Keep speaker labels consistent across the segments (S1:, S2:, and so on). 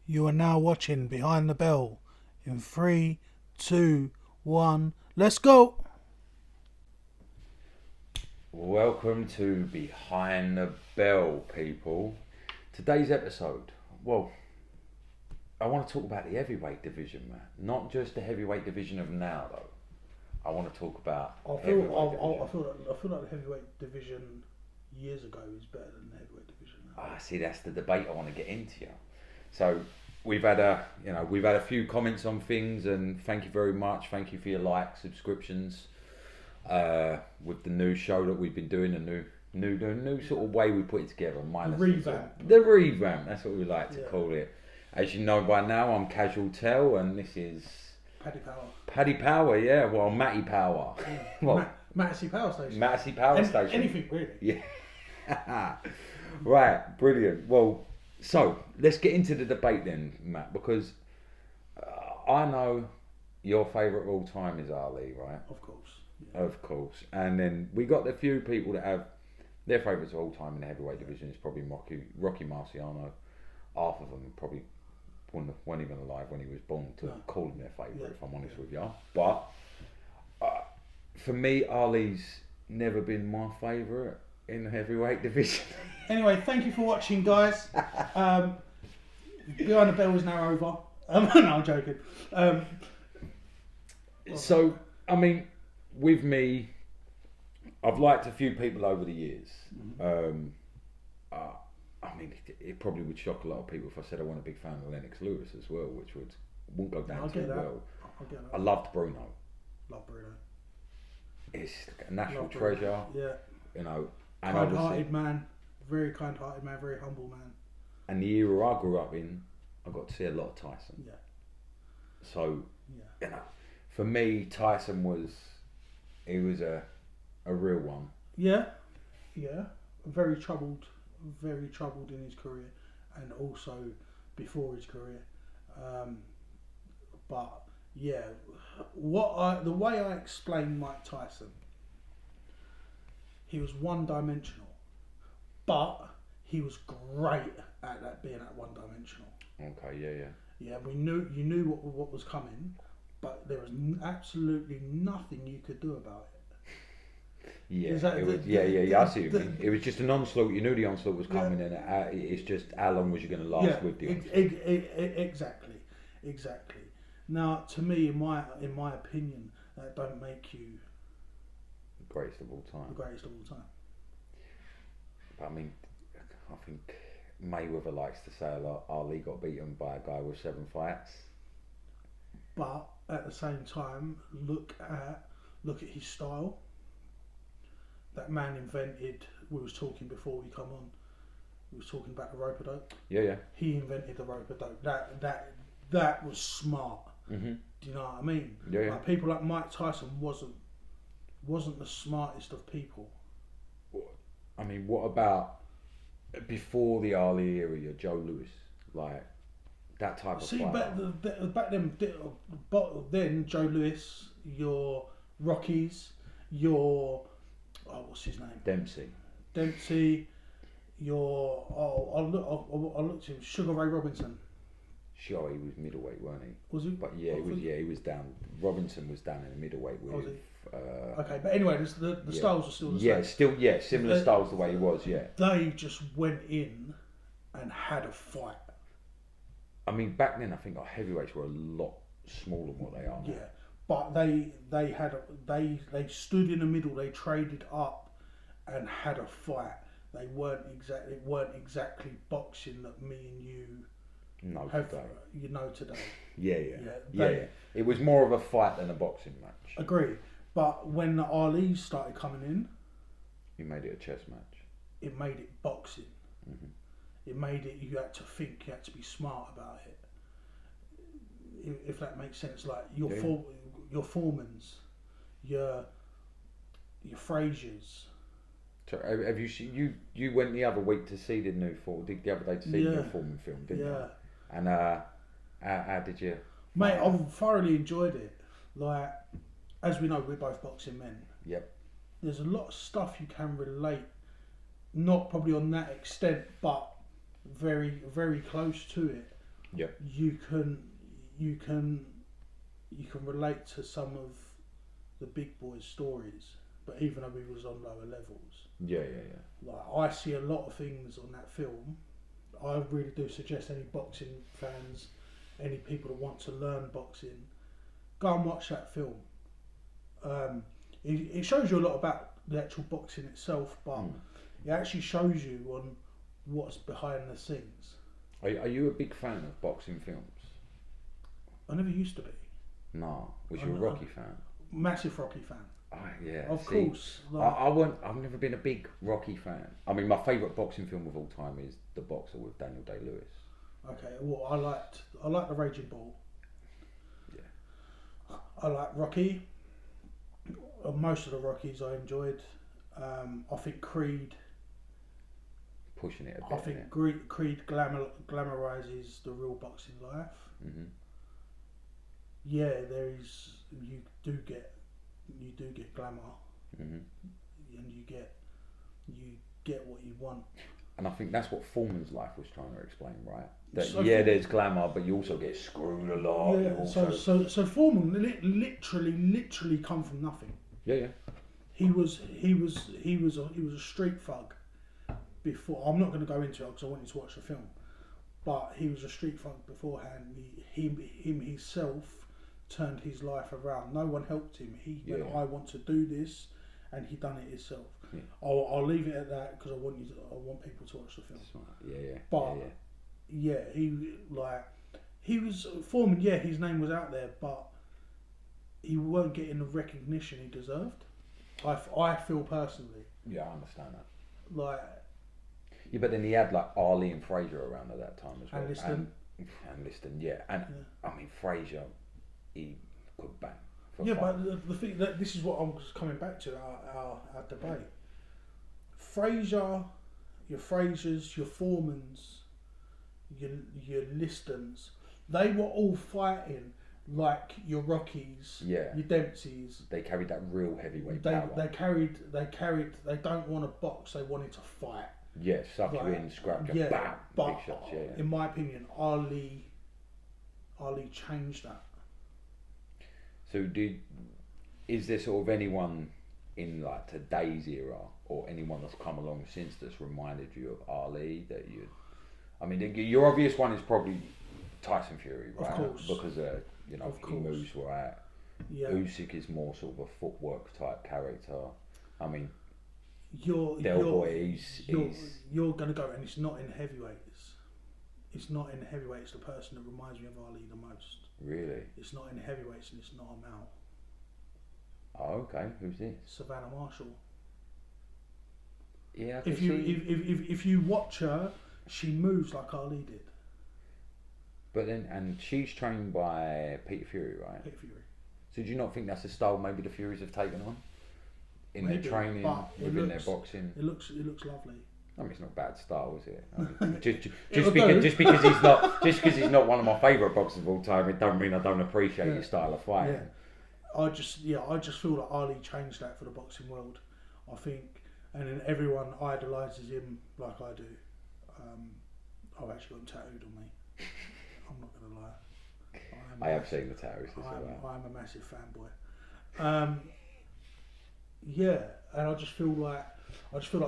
S1: You are now watching Behind the Bell. In 3, 2, 1, let's go!
S2: Welcome to Behind the Bell, people. Today's episode, I want to talk about the heavyweight division, man. Not just the heavyweight division of now, though. I want to talk about
S1: I feel like the heavyweight division years ago was better than the heavyweight division now.
S2: See, that's the debate I want to get into. So we've had a few comments on things, and thank you very much. Thank you for your likes, subscriptions. With the new show that we've been doing, the new sort of way we put it together, minus the revamp. That's what we like to call it. As you know by now, I'm Casual Tell, and this is Paddy Power, yeah. Well, Matty Power.
S1: Yeah. Matty Power Station.
S2: Matty Power Station.
S1: Anything really.
S2: Yeah. Right, brilliant. Well, so let's get into the debate then, Matt, because I know your favourite of all time is Ali, right?
S1: Of course.
S2: Yeah. Of course. And then we got a few people that have their favourites of all time in the heavyweight division is probably Rocky Marciano. Half of them probably weren't even alive when he was born to call him their favourite, if I'm honest with you. But for me, Ali's never been my favourite in the heavyweight division.
S1: Anyway, thank you for watching, guys. Behind the Bell is now over. No, I'm joking.
S2: So, I mean, with me, I've liked a few people over the years. Mm-hmm. I mean, it probably would shock a lot of people if I said I wasn't a big fan of Lennox Lewis as well, which wouldn't go down too well. I loved Bruno.
S1: Love Bruno.
S2: It's a national treasure.
S1: Yeah.
S2: You know, and
S1: kind-hearted man, very kind-hearted man, very humble man.
S2: And the era I grew up in, I got to see a lot of Tyson.
S1: Yeah.
S2: So, you know, for me, Tyson was a real one. Yeah.
S1: Very troubled in his career, and also before his career. But yeah, the way I explain Mike Tyson, he was one-dimensional, but he was great at that, being at one-dimensional.
S2: Okay, yeah.
S1: Yeah, you knew what was coming, but there was absolutely nothing you could do about it.
S2: Yeah, I see what you mean. It was just an onslaught. You knew the onslaught was coming, and it's just how long was you going to last with the onslaught?
S1: Exactly. Now, to me, in my opinion, that don't make you
S2: the greatest of all time. But I mean, I think Mayweather likes to say a lot. Ali got beaten by a guy with 7 fights.
S1: But at the same time, look at his style. That man invented. We was talking before we come on. We was talking about the rope-a-dope. Yeah. He invented the rope-a-dope. That was smart. Mm-hmm. Do you know what I mean?
S2: Yeah.
S1: Like, people like Mike Tyson wasn't the smartest of people.
S2: I mean, what about before the Ali era? Your Joe Louis, like that type of fighter.
S1: Back then, Joe Louis, your Rockies, your what's his name? Dempsey. I looked at him. Sugar Ray Robinson.
S2: Sure, he was middleweight, weren't he?
S1: Was he?
S2: But yeah, he was down. Robinson was down in the middleweight with.
S1: Was he? Okay, but anyway, the styles are still the
S2: same. Similar styles the way he was. Yeah.
S1: They just went in and had a fight.
S2: I mean, back then I think our heavyweights were a lot smaller than what they are now.
S1: Yeah, but they stood in the middle. They traded up and had a fight. It weren't exactly boxing that me and you know today.
S2: Yeah. It was more of a fight than a boxing match.
S1: Agree. But when the Ali started coming in,
S2: he made it a chess match.
S1: It made it boxing.
S2: Mm-hmm.
S1: It made it. You had to think. You had to be smart about it. If that makes sense, like your Foremans, your Frasers.
S2: So have you seen, you went the other week to see the other day to see the new Foreman film, didn't you? And how did you?
S1: Mate, I thoroughly enjoyed it. Like, as we know, we're both boxing men.
S2: Yep.
S1: There's a lot of stuff you can relate, not probably on that extent, but very, very close to it.
S2: Yeah.
S1: you can relate to some of the big boys' stories, but even though he was on lower levels.
S2: Yeah.
S1: Like I see a lot of things on that film. I really do suggest any boxing fans, any people that want to learn boxing, go and watch that film. It shows you a lot about the actual boxing itself, but it actually shows you on what's behind the scenes.
S2: Are you a big fan of boxing films?
S1: I never used to be.
S2: No. Was you a Rocky fan?
S1: Massive Rocky fan.
S2: Oh, yeah.
S1: Of course. Like,
S2: I've never been a big Rocky fan. I mean, my favourite boxing film of all time is The Boxer with Daniel Day-Lewis.
S1: Okay, well, I liked The Raging Bull.
S2: Yeah.
S1: I like Rocky. Most of the Rockies I enjoyed. I think Creed.
S2: Pushing it a bit.
S1: I think Creed glamorises the real boxing life.
S2: Mm-hmm.
S1: Yeah, you do get glamour,
S2: Mm-hmm.
S1: and you get what you want.
S2: And I think that's what Foreman's life was trying to explain, right? That
S1: So
S2: there's glamour, but you also get screwed a lot.
S1: Yeah. So Foreman literally come from nothing.
S2: Yeah.
S1: He was a street thug before. I'm not going to go into it because I want you to watch the film. But he was a street thug beforehand. Him himself turned his life around. No one helped him. He went, I want to do this, and he done it himself.
S2: Yeah.
S1: I'll leave it at that because I want people to watch the film.
S2: Smart. Yeah.
S1: But he was Foreman. Yeah, his name was out there, but he weren't getting the recognition he deserved. I feel personally.
S2: Yeah, I understand that.
S1: Like.
S2: Yeah, but then he had like Ali and Fraser around at that time as well.
S1: And
S2: Liston, yeah. And I mean, Fraser, he could bang.
S1: But the thing that this is what I was coming back to our debate. Fraser, your Frasers, your Foremans, your Listons, they were all fighting like your Rockies, your Dempseys.
S2: They carried that real heavyweight
S1: power.
S2: They
S1: carried. They don't want to box. They wanted to fight.
S2: Yeah, suck you in, scrap you, bam,
S1: but
S2: big shots. Yeah.
S1: In my opinion, Ali changed that.
S2: So is there sort of anyone in like today's era or anyone that's come along since that's reminded you of Ali that you? I mean, your obvious one is probably Tyson Fury, right?
S1: Of course.
S2: Because he moves right.
S1: Yeah.
S2: Usyk is more sort of a footwork type character. I mean,
S1: you're
S2: going
S1: to go, and it's not in heavyweights. It's not in heavyweights. The person that reminds me of Ali the most.
S2: Really?
S1: It's not in heavyweights, and it's not a male.
S2: Oh, okay. Who's this?
S1: Savannah Marshall.
S2: Yeah.
S1: If you watch her, she moves like Ali did.
S2: But then, and she's trained by Peter Fury, right?
S1: Peter Fury.
S2: So do you not think that's a style maybe the Furies have taken on in
S1: Maybe,
S2: their training, within their boxing?
S1: It looks lovely.
S2: I mean, it's not a bad style, is it? I mean, just because he's not one of my favourite boxers of all time, it don't mean I don't appreciate his style of fighting.
S1: Yeah. I just feel that Ali changed that for the boxing world. I think, and then everyone idolises him like I do. I've actually got him tattooed on me. I'm not going to lie.
S2: I have seen the tattoos as well.
S1: I'm a massive fanboy. And I just feel like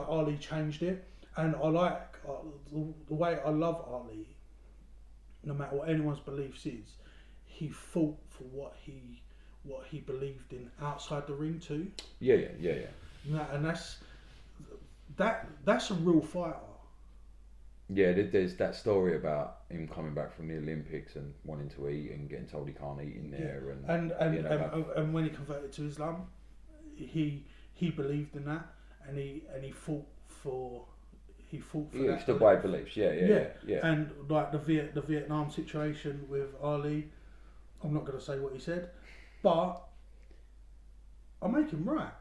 S1: Ali changed it, and I like the way I love Ali. No matter what anyone's beliefs is, he fought for what he believed in outside the ring too.
S2: Yeah.
S1: And that's a real fighter.
S2: Yeah, there's that story about him coming back from the Olympics and wanting to eat and getting told he can't eat in there,
S1: and when he converted to Islam, he believed in that, and he fought for that.
S2: He stood by beliefs. Yeah.
S1: And like the Vietnam situation with Ali, I'm not going to say what he said, but I make him right.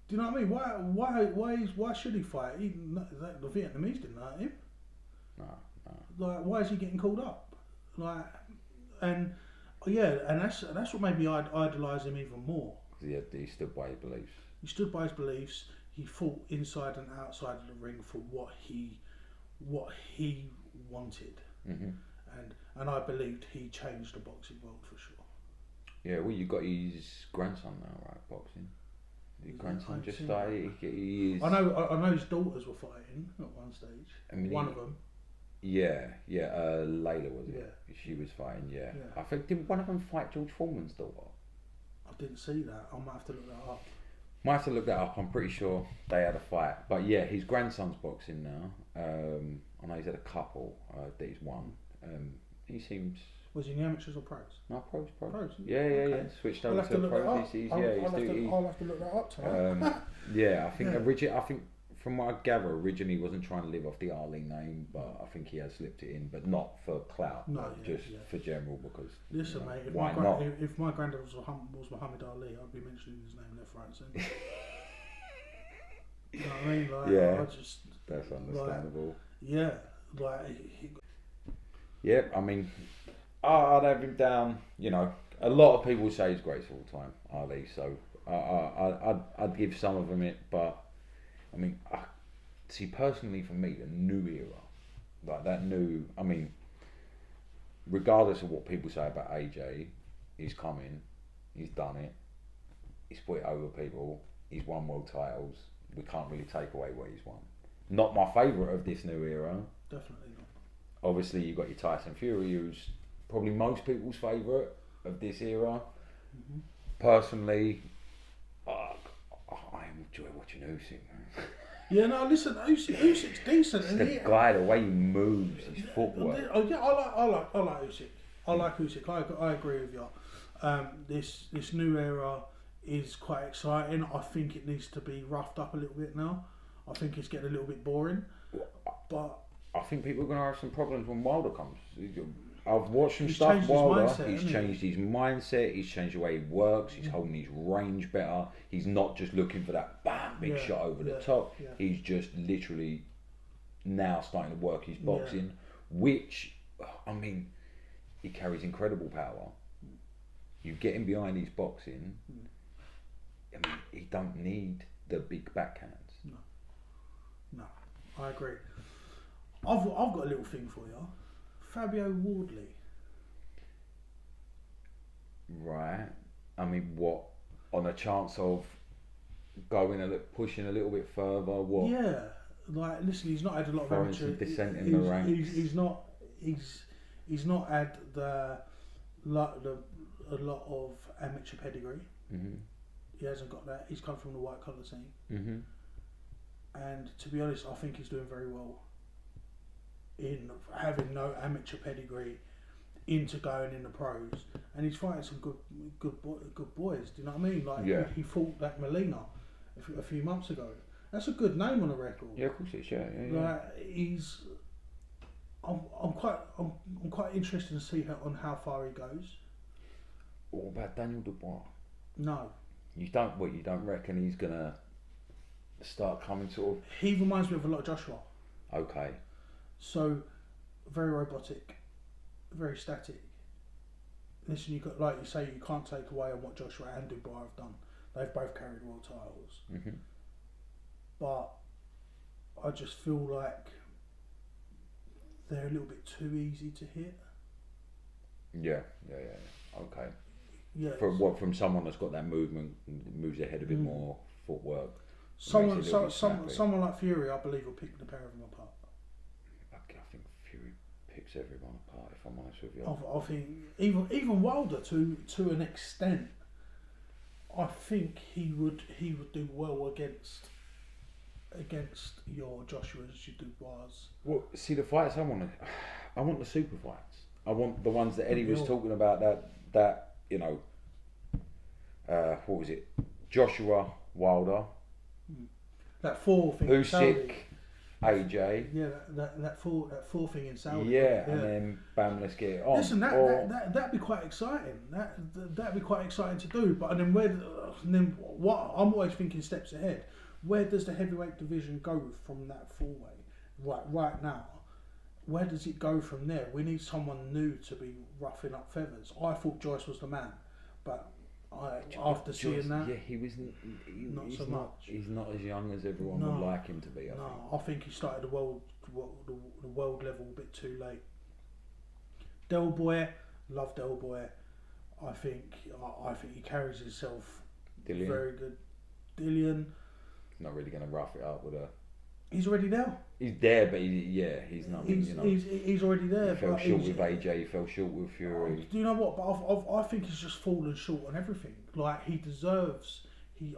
S1: Do you know what I mean? Why should he fight? The Vietnamese didn't hurt him.
S2: No.
S1: Like, why is he getting called up? Like, and that's what made me idolise him even more.
S2: He stood by his beliefs.
S1: He stood by his beliefs. He fought inside and outside of the ring for what he wanted, and I believed he changed the boxing world for sure.
S2: Yeah, well, you got his grandson now, right? Boxing. His grandson just started. He is.
S1: I know his daughters were fighting at one stage.
S2: I mean,
S1: one of them.
S2: Yeah. Layla was it?
S1: Yeah.
S2: She was fighting. Yeah.
S1: Yeah.
S2: I think didn't one of them fight George Foreman's daughter?
S1: I didn't see that. I might have to look that up.
S2: Might have to look that up. I'm pretty sure they had a fight. But yeah, his grandson's boxing now. I know he's had a couple that he's won. He seems.
S1: Was he in the amateurs or pros?
S2: No, pros.
S1: Pros.
S2: Yeah.
S1: Okay.
S2: Switched
S1: I'll
S2: over
S1: have
S2: to
S1: to look
S2: pros.
S1: that up. I'll have to look that up tonight.
S2: Yeah, I think from what I gather, originally he wasn't trying to live off the Arlene name, but I think he has slipped it in, but not for clout, just for general, because.
S1: Listen, mate, if my granddad was Muhammad Ali, I'd be mentioning his name left, right, and centre. You know what I mean? Like,
S2: yeah,
S1: I just,
S2: that's understandable.
S1: Yeah,
S2: I mean, I'd have him down. You know, a lot of people say he's great all the time, Ali. So I'd give some of them it, but I mean, see, personally for me, the new era, like that new. I mean, regardless of what people say about AJ, he's come in, he's done it, he's put it over people, he's won world titles. We can't really take away what he's won. Not my favourite of this new era.
S1: Definitely not.
S2: Obviously, you've got your Tyson Fury, who's probably most people's favourite of this era. Mm-hmm. Personally, I enjoy watching Usyk.
S1: Yeah, no, listen, Usyk's decent.
S2: Just the guy, the way he moves, his footwork.
S1: Oh yeah, I like Usyk. I like Usyk. I agree with you. This new era is quite exciting. I think it needs to be roughed up a little bit now. I think it's getting a little bit boring. But
S2: I think people are going to have some problems when Wilder comes. I've watched some stuff. Wilder, he's changed his mindset. He's changed the way he works. He's holding his range better. He's not just looking for that big shot over the top. Yeah. He's just literally now starting to work his boxing, which, I mean, he carries incredible power. You get him behind his boxing, I mean, he don't need the big backhands.
S1: No, I agree. I've got a little thing for you. Fabio Wardley.
S2: Right. I mean, what? On a chance of pushing a little bit further? What?
S1: Yeah. Like, listen, he's not had a lot of amateur.
S2: Descent in the ranks.
S1: He's not had a lot of amateur pedigree. Mm-hmm. He hasn't got that. He's come from the white collar scene. Mm-hmm. And to be honest, I think he's doing very well in having no amateur pedigree into going in the pros, and he's fighting some good boys. Do you know what I mean? Like he fought that Molina a few months ago. That's a good name on the record.
S2: Yeah, of course it's
S1: Like I'm quite interested to see how far he goes.
S2: What about Daniel Dubois?
S1: No.
S2: You don't reckon he's gonna start coming sort of?
S1: He reminds me of a lot of Joshua.
S2: Okay.
S1: So, very robotic, very static. Listen, like you say, you can't take away on what Joshua and Dubois have done. They've both carried world titles. Mm-hmm. But I just feel like they're a little bit too easy to hit.
S2: Yeah. Okay.
S1: Yeah.
S2: From someone that's got that movement, moves ahead a bit more, footwork.
S1: Someone like Fury, I believe, will pick the pair of them apart.
S2: I think Fury picks everyone apart, if I'm honest with you.
S1: I think even Wilder to an extent, I think he would do well against your Joshua's, your Dubois.
S2: Well, see, the fights I want the super fights. I want the ones that Eddie was talking about. That you know, what was it? Joshua, Wilder.
S1: That four thing.
S2: Usyk, AJ.
S1: Yeah, that four thing in Saudi.
S2: Yeah, and then bam, let's get it on.
S1: Listen, that'd be quite exciting. That'd be quite exciting to do. But then what I'm always thinking steps ahead. Where does the heavyweight division go from that four-way? Right now, where does it go from there? We need someone new to be roughing up feathers. I thought Joyce was the man, but after seeing that,
S2: yeah, he's
S1: so much.
S2: He's not as young as everyone would like him to be. I think
S1: he started the world level a bit too late. Del Boy, love Del Boy. I think he carries himself
S2: Dillian,
S1: very good. Dillian,
S2: not really going to rough it up with her.
S1: he's already there.
S2: He's there, but he's not.
S1: He's already there.
S2: He fell
S1: but
S2: short with AJ. He fell short with Fury.
S1: Do you know what? But I think he's just fallen short on everything. Like he deserves.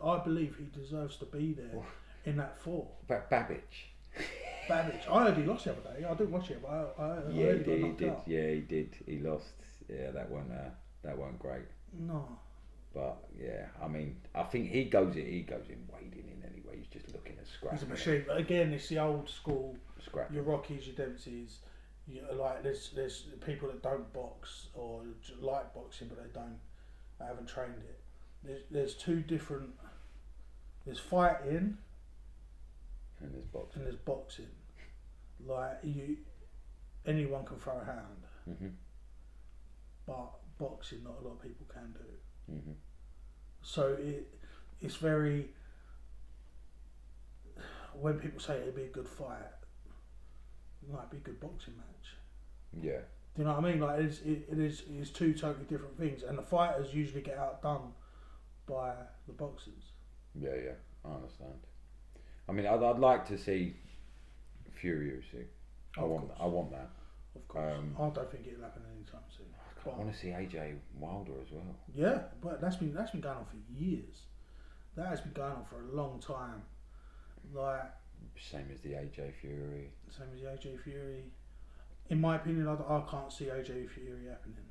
S1: I believe he deserves to be there in that 4.
S2: But Babbage.
S1: Babbage. I heard he lost the other day. I didn't watch it, but I heard
S2: Yeah,
S1: he got knocked out.
S2: Yeah, he did. He lost. Yeah, that weren't great.
S1: No.
S2: But yeah, I mean, I think he goes in wading in anyway. He's just looking at scrapping.
S1: He's a machine. But again, it's the old school.
S2: Scrapping.
S1: Your Rockies, your Dempseys. Like there's people that don't box or like boxing, but they haven't trained it. There's 2 different. There's fighting.
S2: And there's boxing.
S1: Like anyone can throw a hand,
S2: Mm-hmm.
S1: but boxing, not a lot of people can do.
S2: Mm-hmm.
S1: So it's very. When people say it'd be a good fight, it might be a good boxing match.
S2: Yeah.
S1: Do you know what I mean? Like it's 2 totally different things, and the fighters usually get outdone by the boxers.
S2: Yeah, I understand. I mean, I'd like to see Fury Usyk. I want that.
S1: Of course. I don't think it'll happen anytime soon.
S2: I want to see AJ Wilder as well.
S1: Yeah, but that's been going on for years. That has been going on for a long time. Like
S2: same as the AJ Fury.
S1: Same as the AJ Fury. In my opinion, I can't see AJ Fury happening.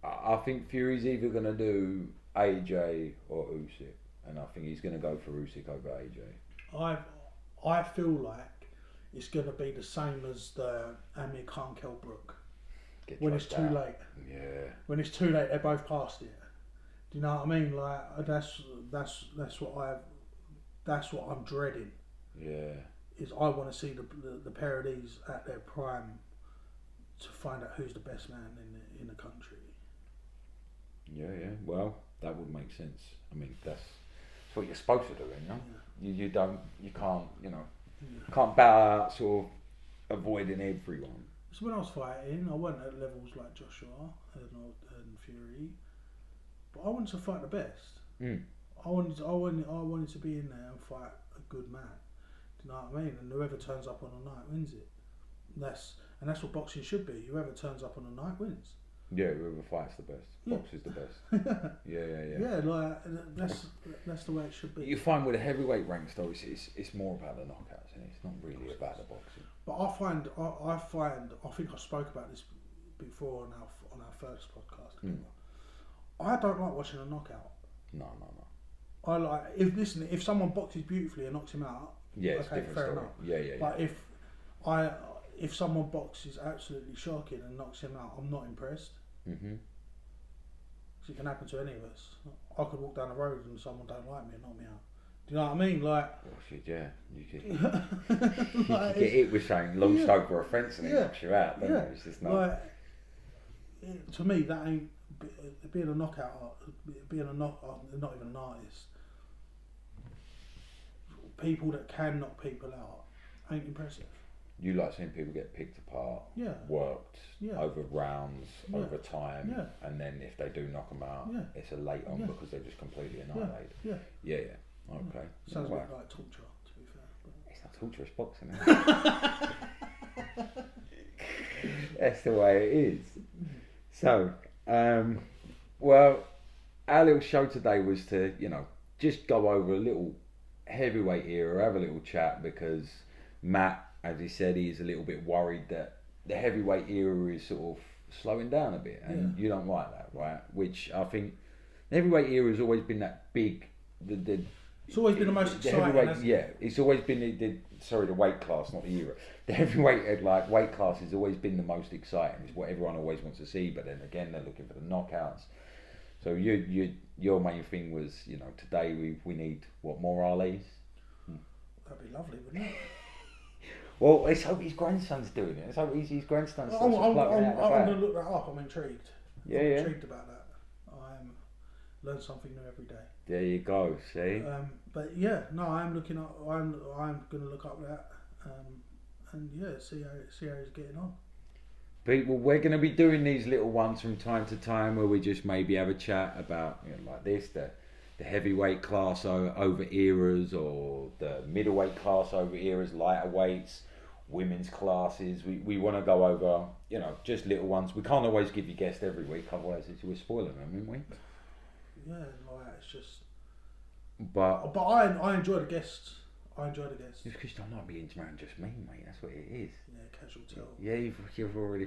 S2: I think Fury's either going to do AJ or Usyk, and I think he's going to go for Usyk over AJ.
S1: I feel like it's going to be the same as the Amir Khan Kell Brook. When it's too late.
S2: Yeah.
S1: When it's too late, they're both past it. Do you know what I mean? Like that's what I'm dreading.
S2: Yeah.
S1: Is I want to see the pair of these at their prime to find out who's the best man in the country.
S2: Yeah. Well, that would make sense. I mean, that's what you're supposed to do, you know. Yeah. You can't bow out sort of avoiding everyone.
S1: So when I was fighting, I wasn't at levels like Joshua and Fury, but I wanted to fight the best.
S2: Mm.
S1: I wanted to be in there and fight a good man. Do you know what I mean? And whoever turns up on a night wins it. That's what boxing should be. Whoever turns up on a night wins.
S2: Yeah, whoever fights the best.
S1: Yeah.
S2: Box is the best. Yeah.
S1: Yeah, like that's the way it should be.
S2: You find with the heavyweight ranks though, it's more about the knockouts, and it's not really about the boxing.
S1: But I think I spoke about this before on our first podcast.
S2: Mm.
S1: I don't like watching a knockout.
S2: No.
S1: I like if someone boxes beautifully and knocks him out.
S2: Yeah, it's
S1: okay,
S2: a different
S1: fair
S2: story.
S1: enough.
S2: Yeah.
S1: But if someone boxes absolutely shocking and knocks him out, I'm not impressed.
S2: Mm-hmm.
S1: Because it can happen to any of us. I could walk down the road and someone don't like me and knock me out. Do you know what I mean? Like,
S2: oh shit, yeah. You could get hit with something long stroke or a fence and it knocks you out. Don't it? It's just not.
S1: Like, to me, that ain't being a knockout. Not even an artist. People that can knock people out ain't impressive.
S2: You like seeing people get picked apart, worked over rounds, over time, and then if they do knock them out, it's a late on because they're just completely annihilated. Yeah. Okay.
S1: Sounds a bit like torture, to be fair. But
S2: it's not torture, it's boxing. Isn't it? That's the way it is. So, well, our little show today was to, just go over a little heavyweight era, have a little chat, because Matt, as he said, he's a little bit worried that the heavyweight era is sort of slowing down a bit, and you don't like that, right? Which I think the heavyweight era has always been that big.
S1: It's always been the most exciting.
S2: It's always been the weight class, not the era. The heavyweight weight class has always been the most exciting. It's what everyone always wants to see. But then again, they're looking for the knockouts. So your main thing was, today we need more Ali's.
S1: That'd be lovely, wouldn't it?
S2: Well, let's hope his grandson's doing it. Let's hope his grandson's
S1: I'm going to look that up. I'm intrigued. I'm intrigued about that. Learn something new every day.
S2: There you go. See.
S1: But yeah, no, I'm looking up. I'm going to look up that, and see how he's getting on.
S2: people, we're going to be doing these little ones from time to time where we just maybe have a chat about, you know, like this, the heavyweight class over eras, or the middleweight class over eras, lighter weights, women's classes. We want to go over, you know, just little ones. We can't always give you guests every week, otherwise we're spoiling them, aren't we?
S1: Yeah, like it's just.
S2: But
S1: I enjoy the guests.
S2: Just because you don't like being around just me, mate. That's what it is.
S1: Yeah, casual tell.
S2: Yeah, you've already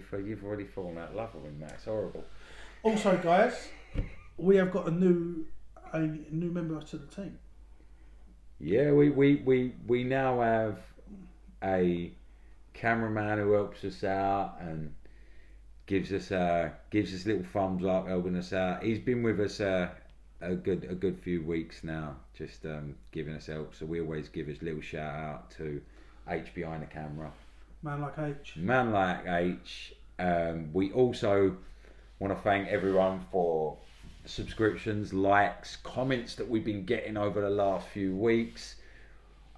S2: fallen out of love with him, Matt. It's horrible.
S1: Also, guys, we have got a new member to the team.
S2: Yeah, we now have a cameraman who helps us out and gives us little thumbs up, helping us out. He's been with us a good few weeks now, just giving us help. So we always give a little shout out to H behind the camera.
S1: Man like H.
S2: Man like H. We also want to thank everyone for subscriptions, likes, comments that we've been getting over the last few weeks.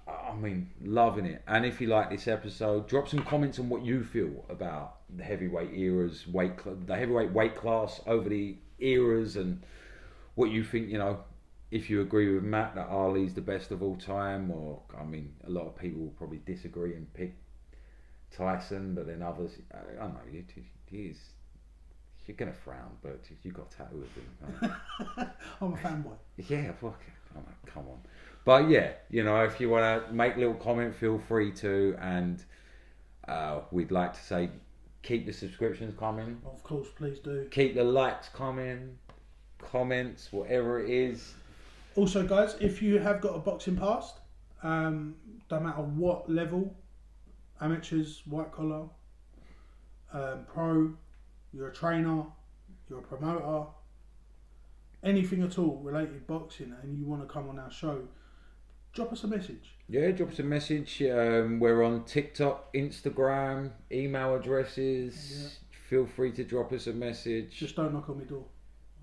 S2: I mean, loving it. And if you like this episode, drop some comments on what you feel about the heavyweight eras, the heavyweight weight class over the eras, and what you think, you know, if you agree with Matt that Ali's the best of all time, or, I mean, a lot of people will probably disagree and pick Tyson, but then others, I don't know, you're going to frown, but you got a tattoo of him.
S1: I'm a fanboy.
S2: Yeah, fuck it. Oh, come on. But yeah, you know, if you want to make a little comment, feel free to, and we'd like to say, keep the subscriptions coming.
S1: Of course, please do.
S2: Keep the likes coming, comments, whatever it is.
S1: Also, guys, if you have got a boxing past, don't matter what level, amateurs, white collar, pro, you're a trainer, you're a promoter, anything at all related boxing, and you want to come on our show, drop us a message.
S2: Yeah, drop us a message. We're on TikTok, Instagram, email addresses. Yeah. Feel free to drop us a message.
S1: Just don't knock on my door.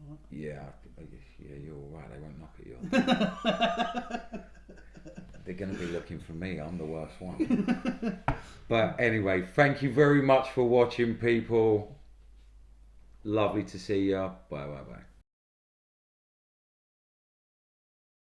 S2: Right. Yeah, you're all right. They won't knock at your door. They're going to be looking for me. I'm the worst one. But anyway, thank you very much for watching, people. Lovely to see you. Bye.